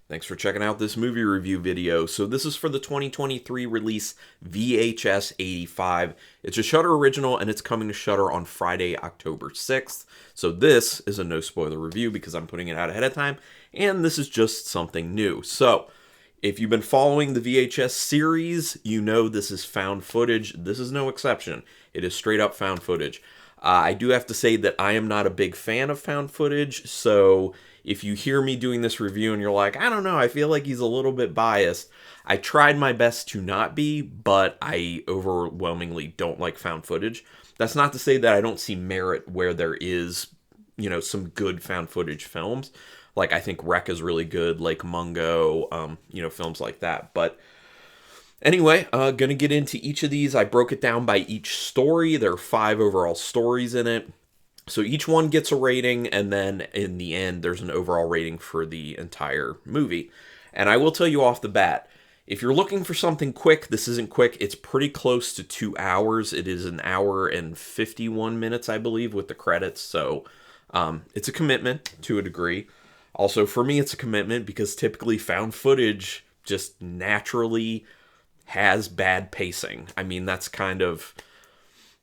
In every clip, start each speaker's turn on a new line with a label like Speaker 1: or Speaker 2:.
Speaker 1: Thanks for checking out this movie review video. So this is for the 2023 release VHS 85. It's a Shudder original and it's coming to Shudder on Friday, October 6th. So this is a no spoiler review because I'm putting it out ahead of time and this is just something new. So if you've been following the VHS series, you know this is found footage. This is no exception. It is straight up found footage. I do have to say that I am not a big fan of found footage, so if you hear me doing this review and you're like, I don't know, I feel like he's a little bit biased, I tried my best to not be, but I overwhelmingly don't like found footage. That's not to say that I don't see merit where there is, some good found footage films. Like, I think Wreck is really good, Lake Mungo, films like that, but anyway, gonna get into each of these. I broke it down by each story. There are 5 overall stories in it. So each one gets a rating, and then in the end, there's an overall rating for the entire movie. And I will tell you off the bat, if you're looking for something quick, this isn't quick. It's pretty close to 2 hours. It is an hour and 51 minutes, I believe, with the credits. So it's a commitment to a degree. Also, for me, it's a commitment because typically found footage just naturally has bad pacing. I mean, that's kind of,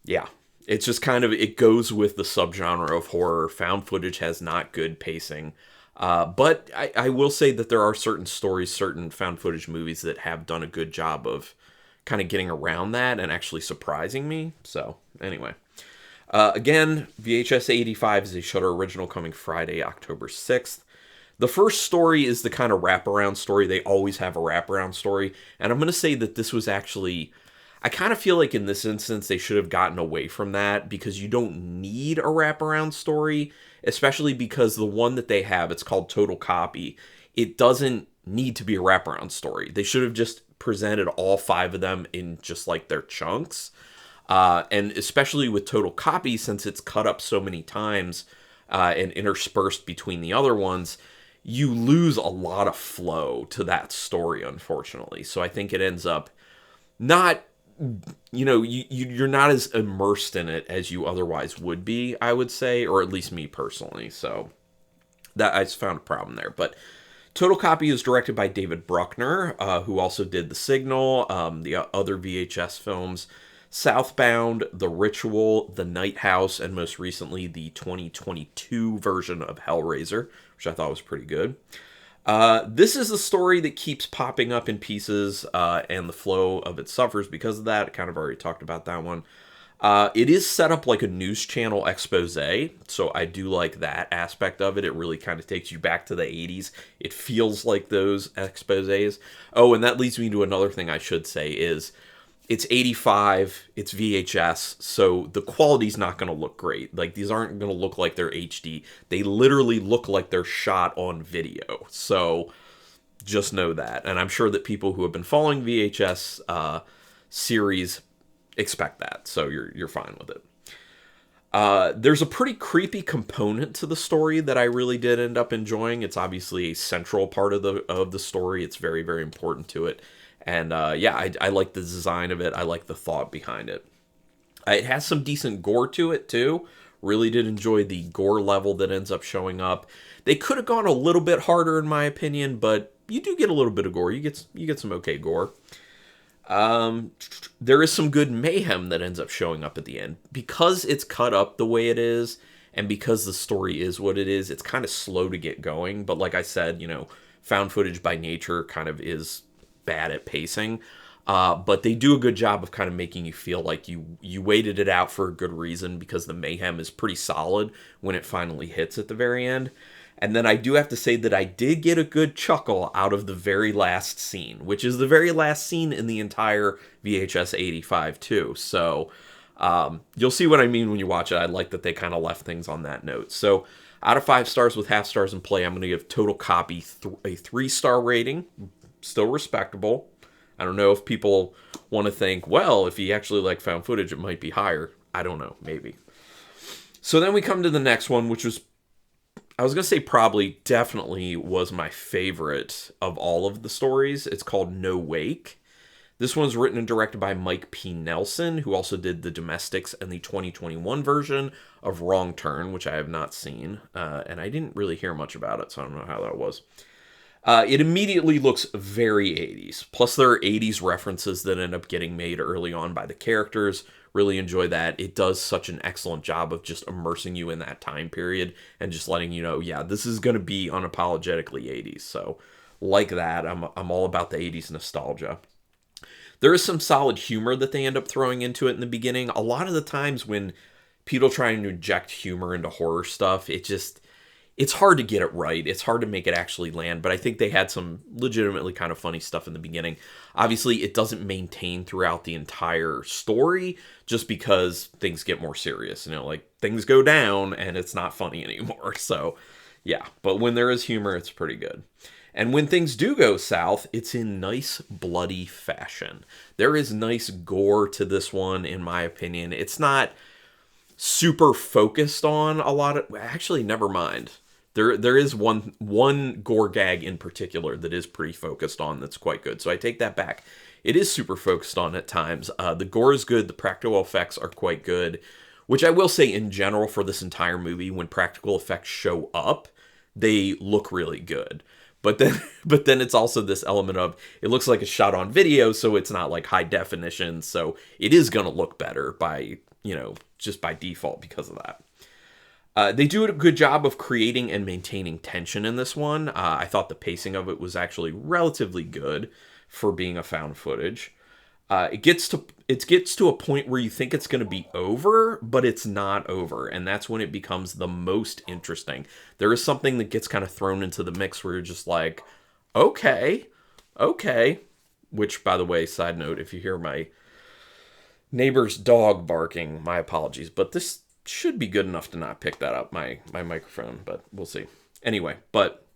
Speaker 1: yeah. It's just kind of, it goes with the subgenre of horror. Found footage has not good pacing. But I will say that there are certain stories, certain found footage movies that have done a good job of kind of getting around that and actually surprising me. So, anyway. Again, VHS 85 is a Shudder original coming Friday, October 6th. The first story is the kind of wraparound story. They always have a wraparound story. And I'm going to say that this was actually, I kind of feel like in this instance, they should have gotten away from that because you don't need a wraparound story, especially because the one that they have, it's called Total Copy. It doesn't need to be a wraparound story. They should have just presented all 5 of them in just like their chunks. And especially with Total Copy, since it's cut up so many times and interspersed between the other ones, you lose a lot of flow to that story, unfortunately. So I think it ends up not, you're not as immersed in it as you otherwise would be, I would say, or at least me personally. So that I just found a problem there. But Total Copy is directed by David Bruckner, who also did The Signal, the other VHS films, Southbound, The Ritual, The Night House, and most recently the 2022 version of Hellraiser, which I thought was pretty good. This is the story that keeps popping up in pieces, and the flow of it suffers because of that. I kind of already talked about that one. It is set up like a news channel expose, so I do like that aspect of it. It really kind of takes you back to the 80s. It feels like those exposés. Oh, and that leads me to another thing I should say is, it's 85, it's VHS, so the quality's not going to look great. Like, these aren't going to look like they're HD. They literally look like they're shot on video. So, just know that. And I'm sure that people who have been following VHS series expect that. So, you're fine with it. There's a pretty creepy component to the story that I really did end up enjoying. It's obviously a central part of the story. It's very, very important to it. And I like the design of it. I like the thought behind it. It has some decent gore to it, too. Really did enjoy the gore level that ends up showing up. They could have gone a little bit harder, in my opinion, but you do get a little bit of gore. You get some okay gore. There is some good mayhem that ends up showing up at the end. Because it's cut up the way it is, and because the story is what it is, it's kind of slow to get going. But like I said, found footage by nature kind of is bad at pacing, but they do a good job of kind of making you feel like you waited it out for a good reason because the mayhem is pretty solid when it finally hits at the very end. And then I do have to say that I did get a good chuckle out of the very last scene, which is the very last scene in the entire VHS 85 too. So you'll see what I mean when you watch it. I like that they kind of left things on that note. So out of 5 stars with half stars in play, I'm going to give Total Copy a 3-star rating. Still respectable. I don't know if people want to think, well, if you actually like found footage, it might be higher. I don't know, maybe. So then we come to the next one, which was, I was going to say probably, definitely was my favorite of all of the stories. It's called No Wake. This one's written and directed by Mike P. Nelson, who also did The Domestics and the 2021 version of Wrong Turn, which I have not seen. And I didn't really hear much about it, so I don't know how that was. It immediately looks very 80s. Plus, there are 80s references that end up getting made early on by the characters. Really enjoy that. It does such an excellent job of just immersing you in that time period and just letting you know, yeah, this is going to be unapologetically 80s. So, like that, I'm all about the 80s nostalgia. There is some solid humor that they end up throwing into it in the beginning. A lot of the times when people trying to inject humor into horror stuff, it's hard to get it right. It's hard to make it actually land, but I think they had some legitimately kind of funny stuff in the beginning. Obviously, it doesn't maintain throughout the entire story just because things get more serious. Like things go down and it's not funny anymore. So, yeah, but when there is humor, it's pretty good. And when things do go south, it's in nice bloody fashion. There is nice gore to this one, in my opinion. It's not super focused on a lot of... Actually, never mind. There is one gore gag in particular that is pretty focused on that's quite good. So I take that back. It is super focused on at times. The gore is good. The practical effects are quite good. Which I will say in general for this entire movie, when practical effects show up, they look really good. But then it's also this element of it looks like it's shot on video, so it's not like high definition. So it is going to look better by, just by default because of that. They do a good job of creating and maintaining tension in this one. I thought the pacing of it was actually relatively good for being a found footage. It gets to a point where you think it's going to be over, but it's not over, and that's when it becomes the most interesting. There is something that gets kind of thrown into the mix where you're just like, okay. Which, by the way, side note, if you hear my neighbor's dog barking, my apologies, but this should be good enough to not pick that up, my microphone, but we'll see. Anyway, but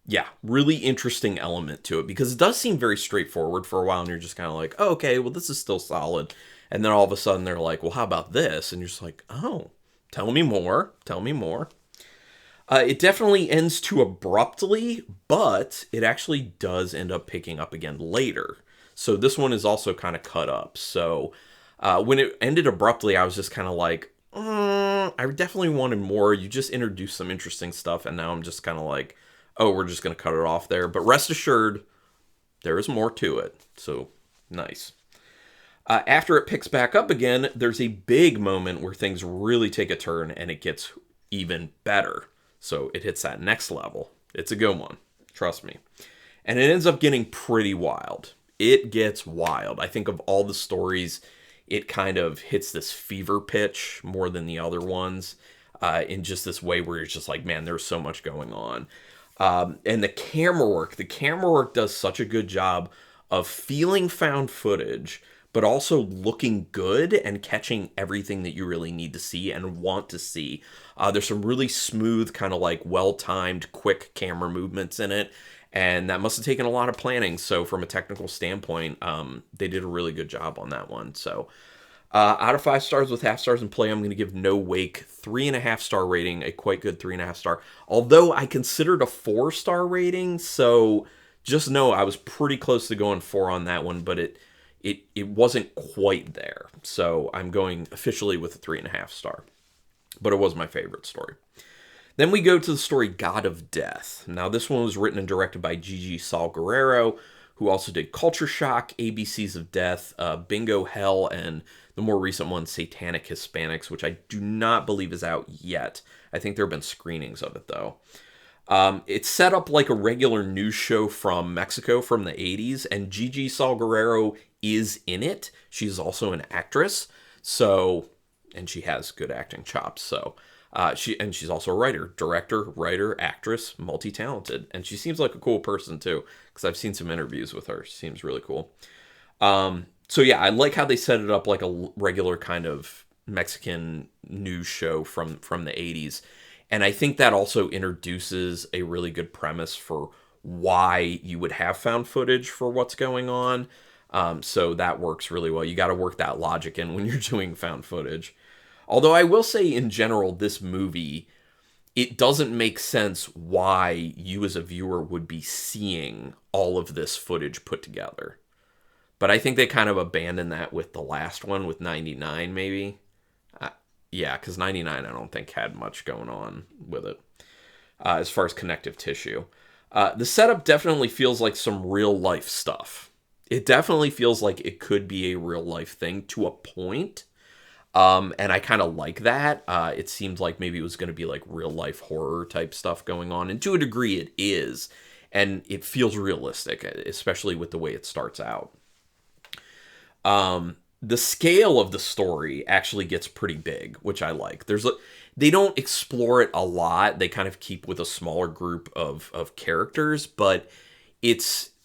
Speaker 1: yeah, really interesting element to it because it does seem very straightforward for a while and you're just kind of like, oh, okay, well, this is still solid. And then all of a sudden they're like, well, how about this? And you're just like, oh, tell me more. It definitely ends too abruptly, but it actually does end up picking up again later. So this one is also kind of cut up. So when it ended abruptly, I was just kind of like, I definitely wanted more. You just introduced some interesting stuff, and now I'm just kind of like, oh, we're just going to cut it off there. But rest assured, there is more to it. So, nice. After it picks back up again, there's a big moment where things really take a turn and it gets even better. So, it hits that next level. It's a good one. Trust me. And it ends up getting pretty wild. It gets wild. I think of all the stories, it kind of hits this fever pitch more than the other ones in just this way where you're just like, man, there's so much going on. And the camera work does such a good job of feeling found footage, but also looking good and catching everything that you really need to see and want to see. There's some really smooth, kind of like well-timed, quick camera movements in it. And that must have taken a lot of planning. So from a technical standpoint, they did a really good job on that one. So out of 5 stars with half stars in play, I'm going to give No Wake 3.5 star rating, a quite good 3.5 star. Although I considered a 4-star rating, so just know I was pretty close to going 4 on that one, but it wasn't quite there. So I'm going officially with a 3.5 star. But it was my favorite story. Then we go to the story God of Death. Now this one was written and directed by Gigi Saul Guerrero, who also did Culture Shock, ABCs of Death, Bingo Hell, and the more recent one, Satanic Hispanics, which I do not believe is out yet. I think there have been screenings of it, though. It's set up like a regular news show from Mexico from the 80s, and Gigi Saul Guerrero is in it. She's also an actress, and she has good acting chops, so... she's also a writer, director, writer, actress, multi-talented. And she seems like a cool person too, because I've seen some interviews with her. She seems really cool. So yeah, I like how they set it up like a regular kind of Mexican news show from the 80s. And I think that also introduces a really good premise for why you would have found footage for what's going on. So that works really well. You got to work that logic in when you're doing found footage. Although I will say in general, this movie, it doesn't make sense why you as a viewer would be seeing all of this footage put together. But I think they kind of abandoned that with the last one, with 99 maybe. Yeah, because 99 I don't think had much going on with it as far as connective tissue. The setup definitely feels like some real life stuff. It definitely feels like it could be a real life thing to a point. And I kind of like that. It seemed like maybe it was going to be like real life horror type stuff going on. And to a degree, it is. And it feels realistic, especially with the way it starts out. The scale of the story actually gets pretty big, which I like. They don't explore it a lot. They kind of keep with a smaller group of characters, but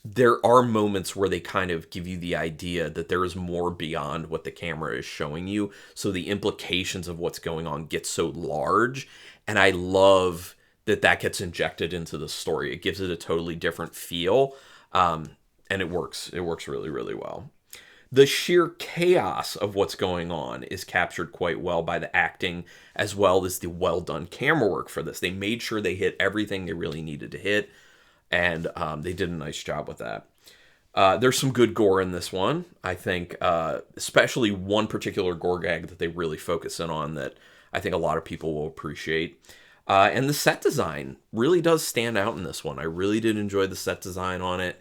Speaker 1: there are moments where they kind of give you the idea that there is more beyond what the camera is showing you. So the implications of what's going on get so large, and I love that gets injected into the story. It gives it a totally different feel, and it works. It works really, really well. The sheer chaos of what's going on is captured quite well by the acting as well as the well done camera work for this. They made sure they hit everything they really needed to hit, and they did a nice job with that. There's some good gore in this one. I think especially one particular gore gag that they really focus in on that I think a lot of people will appreciate. And the set design really does stand out in this one. I really did enjoy the set design on it.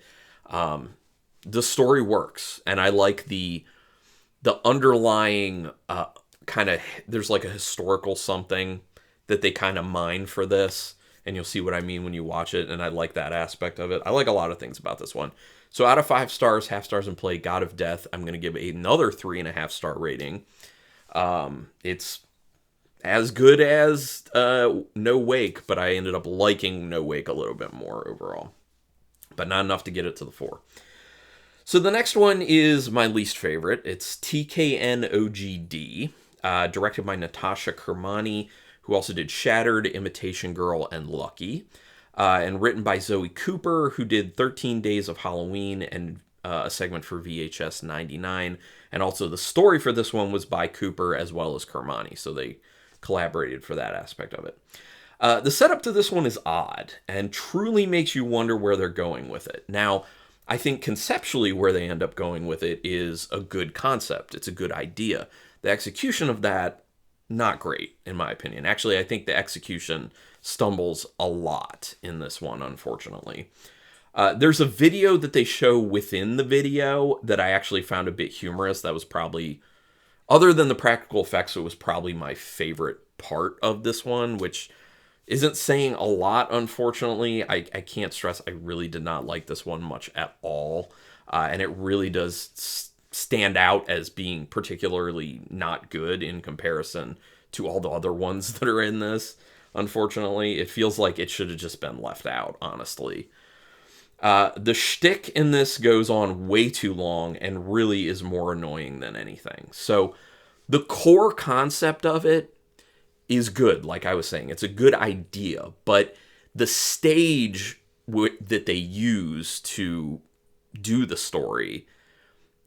Speaker 1: The story works, and I like the underlying kind of, there's like a historical something that they kind of mine for this, and you'll see what I mean when you watch it, and I like that aspect of it. I like a lot of things about this one. So out of 5 stars, half stars in play, God of Death, I'm going to give another 3.5 star rating. It's as good as No Wake, but I ended up liking No Wake a little bit more overall, but not enough to get it to the 4. So the next one is my least favorite. It's TKNOGD, directed by Nathasha Kermani, who also did Shattered, Imitation Girl, and Lucky, and written by Zoe Cooper, who did 13 Days of Halloween and a segment for VHS 99. And also the story for this one was by Cooper as well as Kermani, so they collaborated for that aspect of it. The setup to this one is odd and truly makes you wonder where they're going with it. Now, I think conceptually where they end up going with it is a good concept. It's a good idea. The execution of that, not great, in my opinion. Actually, I think the execution stumbles a lot in this one, unfortunately. There's a video that they show within the video that I actually found a bit humorous. That was probably, other than the practical effects, it was probably my favorite part of this one, which isn't saying a lot, unfortunately. I can't stress, I really did not like this one much at all. And it really does stand out as being particularly not good in comparison to all the other ones that are in this. Unfortunately, it feels like it should have just been left out, honestly. The shtick in this goes on way too long and really is more annoying than anything. So the core concept of it is good, like I was saying. It's a good idea, but the stage that they use to do the story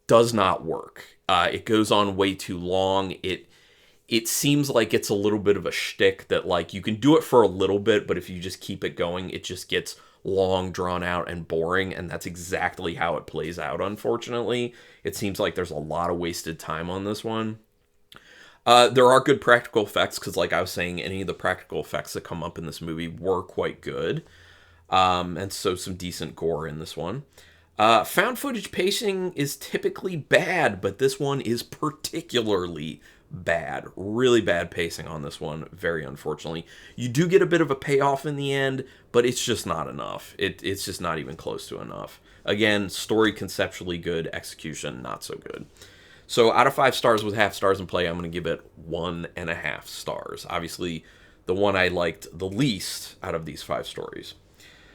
Speaker 1: does not work. It goes on way too long. It seems like it's a little bit of a shtick that, like, you can do it for a little bit, but if you just keep it going, it just gets long, drawn out, and boring, and that's exactly how it plays out, unfortunately. It seems like there's a lot of wasted time on this one. There are good practical effects, because like I was saying, any of the practical effects that come up in this movie were quite good. And so some decent gore in this one. Found footage pacing is typically bad, but this one is particularly bad. Really bad pacing on this one, very unfortunately. You do get a bit of a payoff in the end, but it's just not enough. It's just not even close to enough. Again, story conceptually good, execution not so good. So out of 5 stars with half stars in play, I'm going to give it 1.5 stars. Obviously, the one I liked the least out of these 5 stories.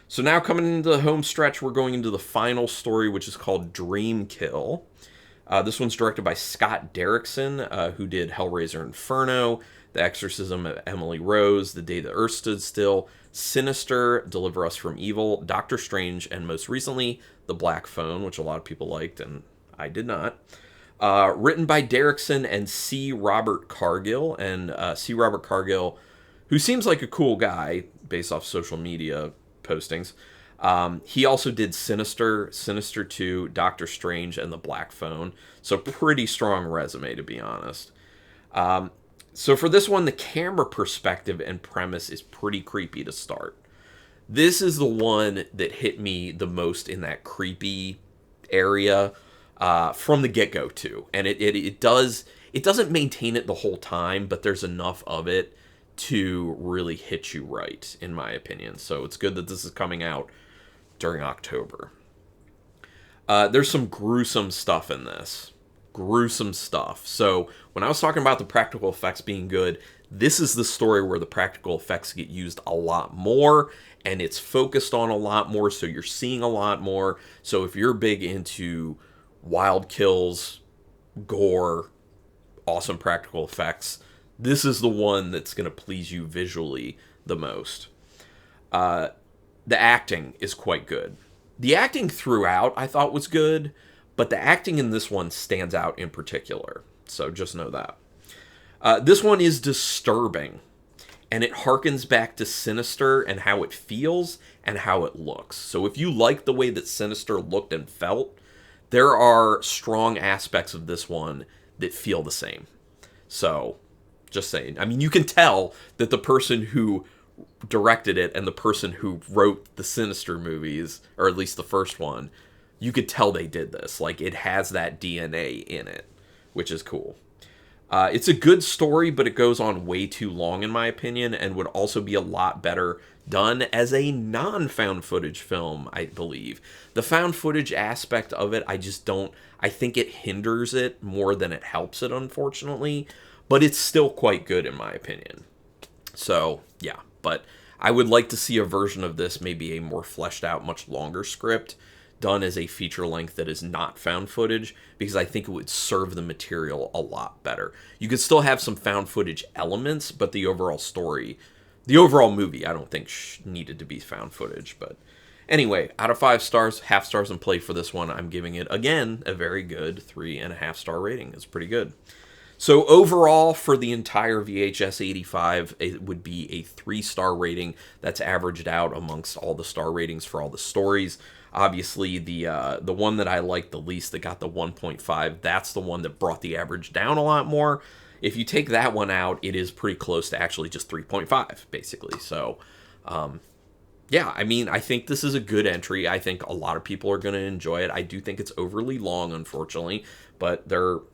Speaker 1: So now coming into the home stretch, we're going into the final story, which is called Dreamkill. This one's directed by Scott Derrickson, who did Hellraiser Inferno, The Exorcism of Emily Rose, The Day the Earth Stood Still, Sinister, Deliver Us from Evil, Doctor Strange, and most recently, The Black Phone, which a lot of people liked, and I did not. Written by Derrickson and C. Robert Cargill. And C. Robert Cargill, who seems like a cool guy based off social media postings. He also did Sinister, Sinister 2, Doctor Strange, and The Black Phone. So pretty strong resume, to be honest. So for this one, the camera perspective and premise is pretty creepy to start. This is the one that hit me the most in that creepy area from the get-go too. And it doesn't maintain it the whole time, but there's enough of it to really hit you right, in my opinion. So it's good that this is coming out during October. There's some gruesome stuff in this. Gruesome stuff. So when I was talking about the practical effects being good, this is the story where the practical effects get used a lot more, and it's focused on a lot more, so you're seeing a lot more. So if you're big into wild kills, gore, awesome practical effects, this is the one that's going to please you visually the most. The acting is quite good. The acting throughout I thought was good, but the acting in this one stands out in particular. So just know that. This one is disturbing, and it harkens back to Sinister and how it feels and how it looks. So if you like the way that Sinister looked and felt, there are strong aspects of this one that feel the same. So, just saying. I mean, you can tell that the person who directed it and the person who wrote the Sinister movies, or at least the first one, you could tell they did this. Like, it has that DNA in it, which is cool. It's a good story, but it goes on way too long, in my opinion, and would also be a lot better done as a non-found footage film, I believe. The found footage aspect of it, I think it hinders it more than it helps it, unfortunately, but it's still quite good, in my opinion. So, yeah, but I would like to see a version of this, maybe a more fleshed out, much longer script, done as a feature length that is not found footage, because I think it would serve the material a lot better. You could still have some found footage elements, but the overall story, the overall movie, I don't think needed to be found footage. But anyway, out of 5 stars, half stars in play for this one, I'm giving it, again, a very good 3.5 star rating. It's pretty good. So overall, for the entire VHS 85, it would be a 3-star rating that's averaged out amongst all the star ratings for all the stories. Obviously, the one that I liked the least, that got the 1.5, that's the one that brought the average down a lot more. If you take that one out, it is pretty close to actually just 3.5, basically. So, yeah, I mean, I think this is a good entry. I think a lot of people are going to enjoy it. I do think it's overly long, unfortunately, but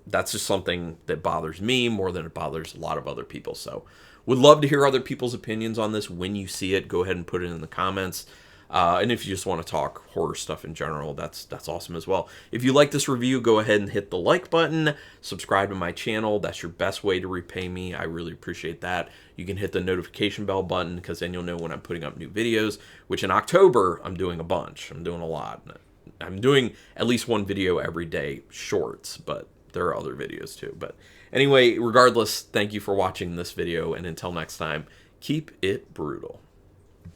Speaker 1: that's just something that bothers me more than it bothers a lot of other people. So, would love to hear other people's opinions on this. When you see it, go ahead and put it in the comments. And if you just want to talk horror stuff in general, that's awesome as well. If you like this review, go ahead and hit the like button. Subscribe to my channel. That's your best way to repay me. I really appreciate that. You can hit the notification bell button, because then you'll know when I'm putting up new videos, which in October, I'm doing a bunch. I'm doing a lot. I'm doing at least one video every day, shorts, but there are other videos too. But anyway, regardless, thank you for watching this video, and until next time, keep it brutal.